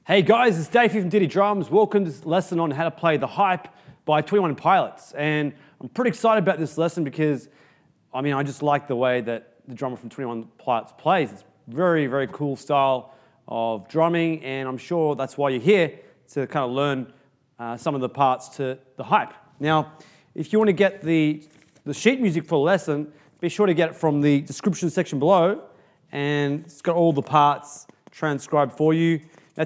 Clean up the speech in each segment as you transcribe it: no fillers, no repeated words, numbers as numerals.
Hey guys, it's Dave here from Diddy Drums. Welcome to this lesson on how to play The Hype by 21 Pilots. And I'm pretty excited about this lesson because, I just like the way that the drummer from 21 Pilots plays. It's very, very cool style of drumming, and I'm sure that's why you're here, to kind of learn some of the parts to The Hype. Now, if you want to get the sheet music for the lesson, be sure to get it from the description section below, and it's got all the parts transcribed for you. Now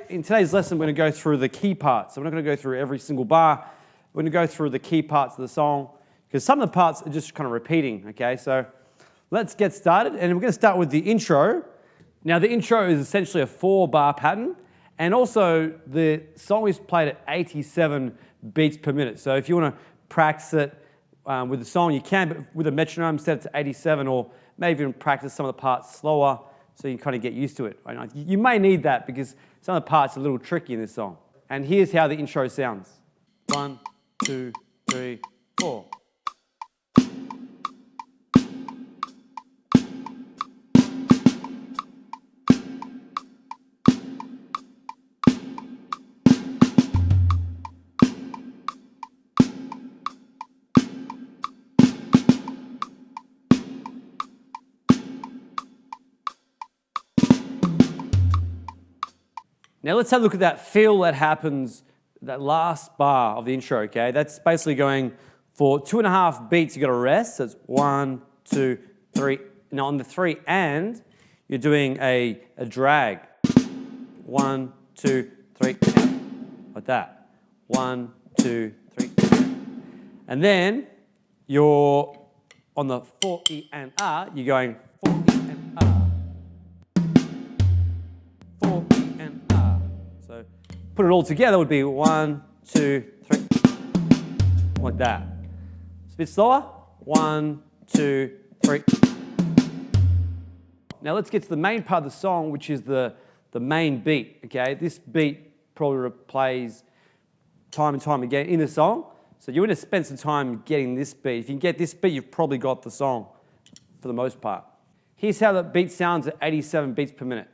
in today's lesson, we're going to go through the key parts. So we're not going to go through every single bar. We're going to go through the key parts of the song, because some of the parts are just kind of repeating, okay? So let's get started, and we're going to start with the intro. Now the intro is essentially a 4-bar pattern, and also the song is played at 87 beats per minute. So if you want to practice it with the song, you can, but with a metronome, set it to 87, or maybe even practice some of the parts slower, so you can kind of get used to it. You may need that because some of the parts are a little tricky in this song. And here's how the intro sounds. 1, 2, 3, 4. Now let's have a look at that feel that happens, that last bar of the intro, okay? That's basically going for 2.5 beats, you got to rest. So it's 1, 2, 3. Now on the 3 and, you're doing a drag. 1, 2, 3, like that. 1, 2, 3. And then you're on the 4, E, and R, you're going 4, E, and R. Put it all together would be 1, 2, 3, like that. It's a bit slower. 1, 2, 3. Now let's get to the main part of the song, which is the main beat. Okay, this beat probably plays time and time again in the song. So you want to spend some time getting this beat. If you can get this beat, you've probably got the song for the most part. Here's how the beat sounds at 87 beats per minute.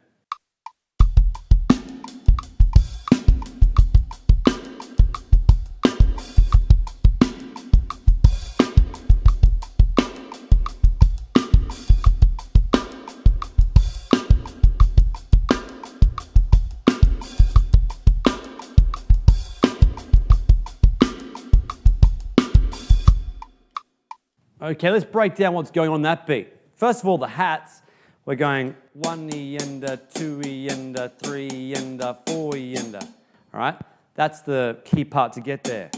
Okay, let's break down what's going on that beat. First of all, the hats, we're going 1 E and a 2 E and a 3 E and a 4 E and a, all right? That's the key part to get there.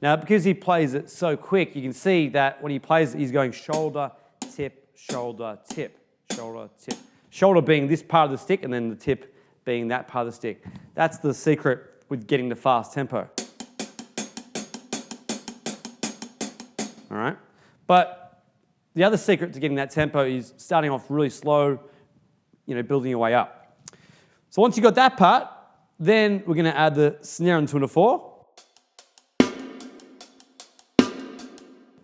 Now, because he plays it so quick, you can see that when he plays it, he's going shoulder, tip, shoulder, tip, shoulder, tip. Shoulder being this part of the stick, and then the tip being that part of the stick. That's the secret with getting the fast tempo. All right? But the other secret to getting that tempo is starting off really slow, building your way up. So once you've got that part, then we're going to add the snare into the 4.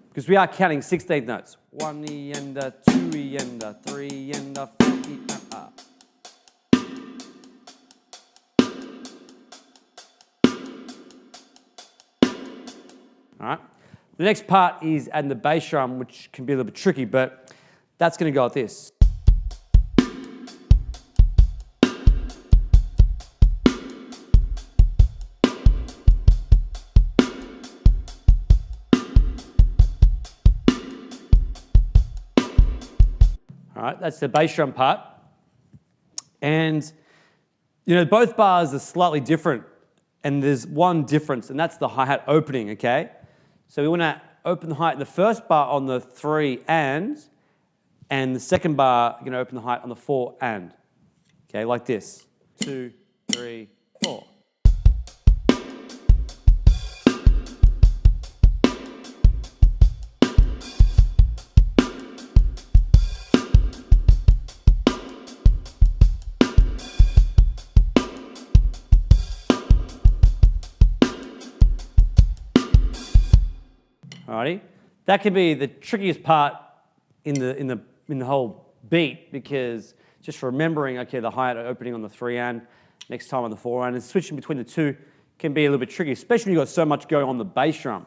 Because we are counting 16th notes. 1 E and a 2 E and a 3 E and a 4 E and a. All right. The next part is adding the bass drum, which can be a little bit tricky, but that's going to go like this. All right, that's the bass drum part. And, both bars are slightly different, and there's one difference, and that's the hi-hat opening, okay? So we want to open the height in the first bar on the 3 and the second bar, you're going to open the height on the 4 and. Okay, like this. 2, 3, 4. Alrighty, that can be the trickiest part in the whole beat, because just remembering, okay, the hi-hat opening on the 3 and, next time on the foreground. And switching between the two can be a little bit tricky, especially when you've got so much going on the bass drum.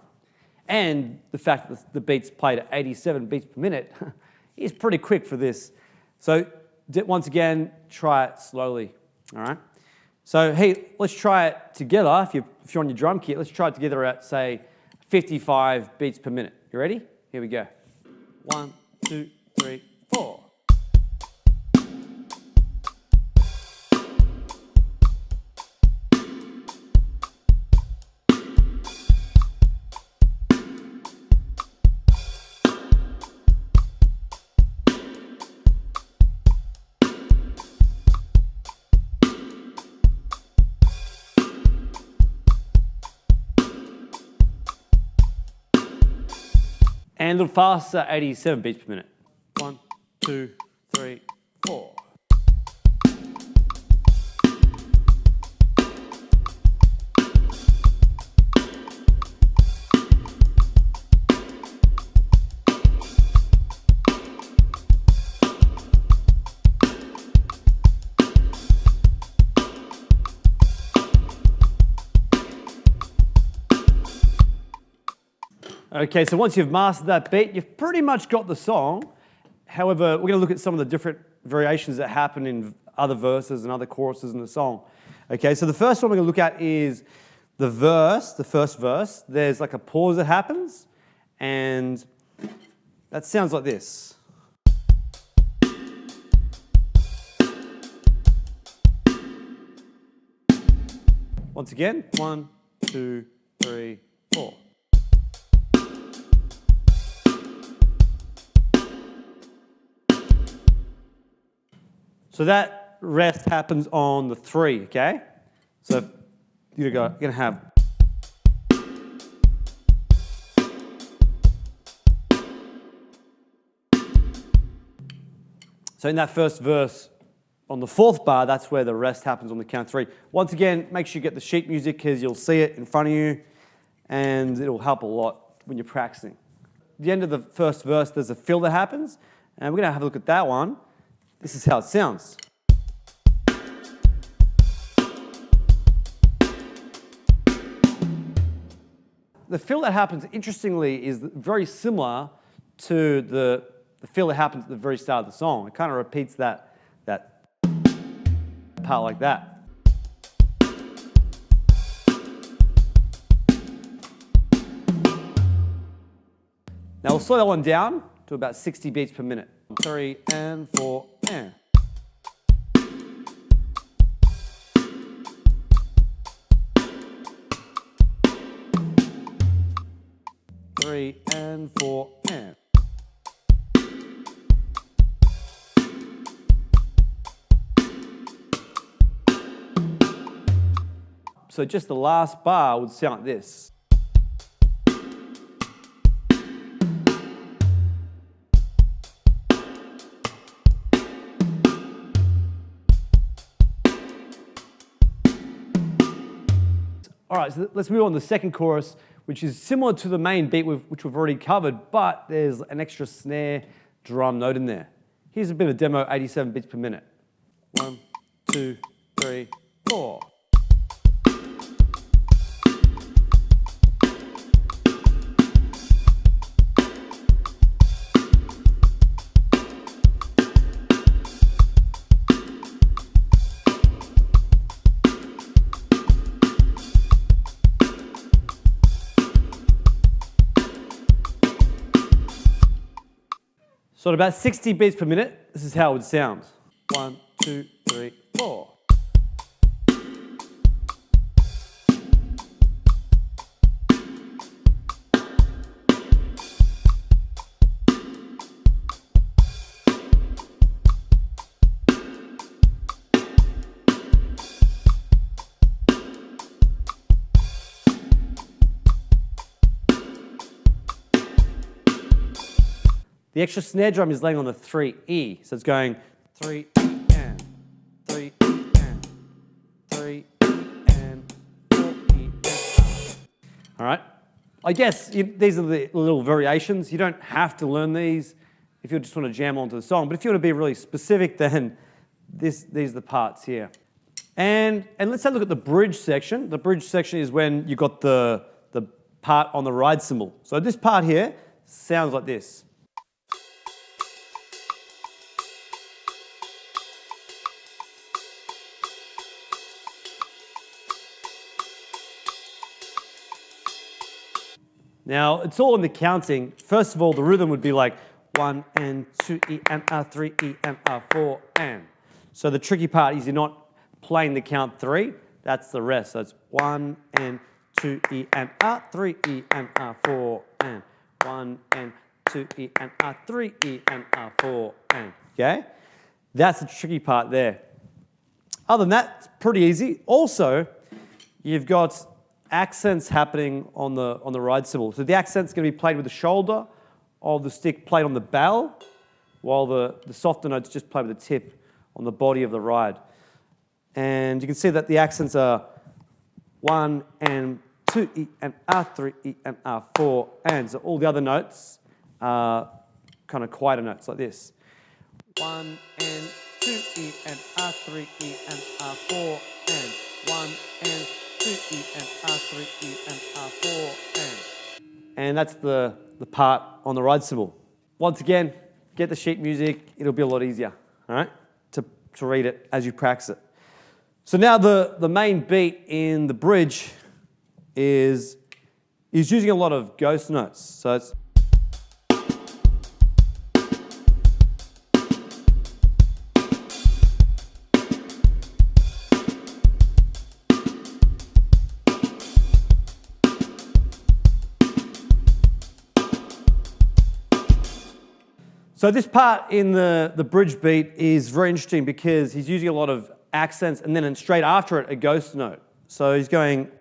And the fact that the beat's played at 87 beats per minute is pretty quick for this. So once again, try it slowly, all right? So hey, let's try it together. If you're on your drum kit, let's try it together at, say, 55 beats per minute. You ready? Here we go. 1, 2, 3, 4. And a little faster, 87 beats per minute. 1, 2, 3, 4. Okay, so once you've mastered that beat, you've pretty much got the song. However, we're going to look at some of the different variations that happen in other verses and other choruses in the song. Okay, so the first one we're going to look at is the verse, the first verse. There's like a pause that happens, and that sounds like this. Once again, 1, 2, 3, 4. So that rest happens on the 3, okay? So you're going to have. So in that first verse, on the 4th bar, that's where the rest happens on the count 3. Once again, make sure you get the sheet music because you'll see it in front of you, and it'll help a lot when you're practicing. At the end of the first verse, there's a fill that happens, and we're going to have a look at that one. This is how it sounds. The fill that happens, interestingly, is very similar to the fill that happens at the very start of the song. It kind of repeats that part like that. Now we'll slow that one down to about 60 beats per minute. 3 and 4 and. 3 and 4 and. So just the last bar would sound like this. All right, so let's move on to the second chorus, which is similar to the main beat which we've already covered, but there's an extra snare drum note in there. Here's a bit of a demo, 87 beats per minute. 1, 2, 3, 4. So at about 60 beats per minute, this is how it would sound. 1, 2, 3, 4. The extra snare drum is laying on the 3E, so it's going 3 and 3 and 3 and 4 E and. All right. I guess these are the little variations. You don't have to learn these if you just want to jam onto the song. But if you want to be really specific, then these are the parts here. And let's have a look at the bridge section. The bridge section is when you've got the part on the ride cymbal. So this part here sounds like this. Now, it's all in the counting. First of all, the rhythm would be like 1 and 2 E and R, 3 E and R, 4 and. So the tricky part is you're not playing the count 3. That's the rest. So it's 1 and 2 E and R, 3 E and R, 4 and. 1 and 2 E and R, 3 E and R, 4 and. Okay? That's the tricky part there. Other than that, it's pretty easy. Also, you've got accents happening on the ride cymbal. So the accent's going to be played with the shoulder of the stick played on the bell, while the softer notes just played with the tip on the body of the ride. And you can see that the accents are 1 and 2 E and R, 3 E and R, 4 and. So all the other notes are kind of quieter notes like this. 1 and 2 E and R, 3 E and R, 4 and. 1 and 2 E and R, 3 E and R, 4 and. And that's the part on the ride cymbal. Once again, get the sheet music. It'll be a lot easier, all right, to read it as you practice it. So now the main beat in the bridge is using a lot of ghost notes. So it's so this part in the bridge beat is very interesting because he's using a lot of accents and then straight after it a ghost note. So he's going,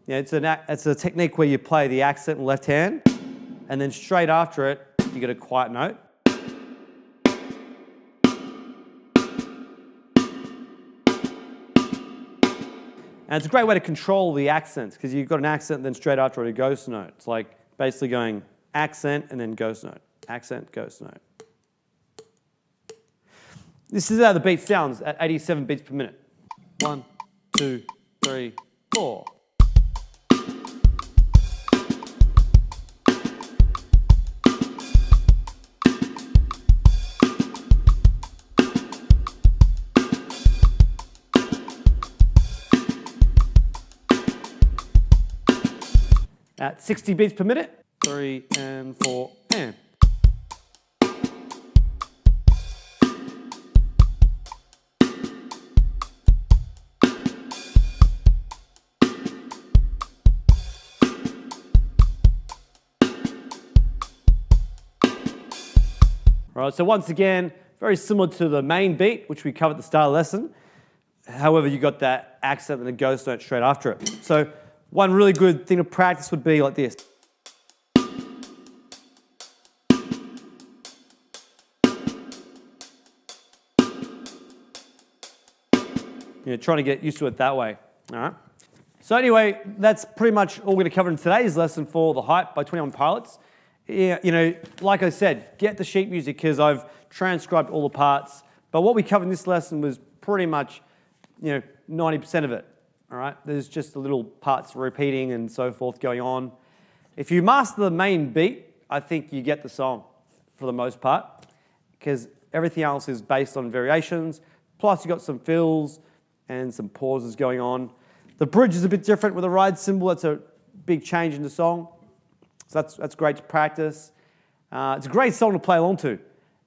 yeah, it's a technique where you play the accent in left hand and then straight after it you get a quiet note. And it's a great way to control the accents because you've got an accent and then straight after it a ghost note. It's like basically going accent and then ghost note, accent, ghost note. This is how the beat sounds at 87 beats per minute. 1, 2, 3, 4. At 60 beats per minute, 3 and 4 and. All right, so once again, very similar to the main beat, which we covered at the start of the lesson. However, you got that accent and a ghost note straight after it. So one really good thing to practice would be like this. Trying to get used to it that way. All right. So anyway, that's pretty much all we're going to cover in today's lesson for The Hype by 21 Pilots. Yeah, like I said, get the sheet music because I've transcribed all the parts. But what we covered in this lesson was pretty much, 90% of it. All right. There's just the little parts repeating and so forth going on. If you master the main beat, I think you get the song for the most part because everything else is based on variations. Plus, you've got some fills and some pauses going on. The bridge is a bit different with a ride cymbal. That's a big change in the song. So that's great to practice. It's a great song to play along to.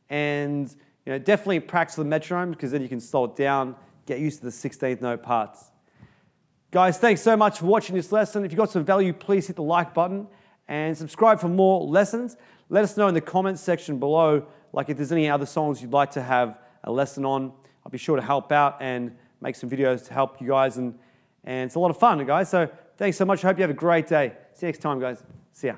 And definitely practice with the metronome because then you can slow it down, get used to the 16th note parts. Guys, thanks so much for watching this lesson. If you got some value, please hit the like button and subscribe for more lessons. Let us know in the comments section below, like if there's any other songs you'd like to have a lesson on. I'll be sure to help out and make some videos to help you guys. And it's a lot of fun, guys. So thanks so much. I hope you have a great day. See you next time, guys. See ya.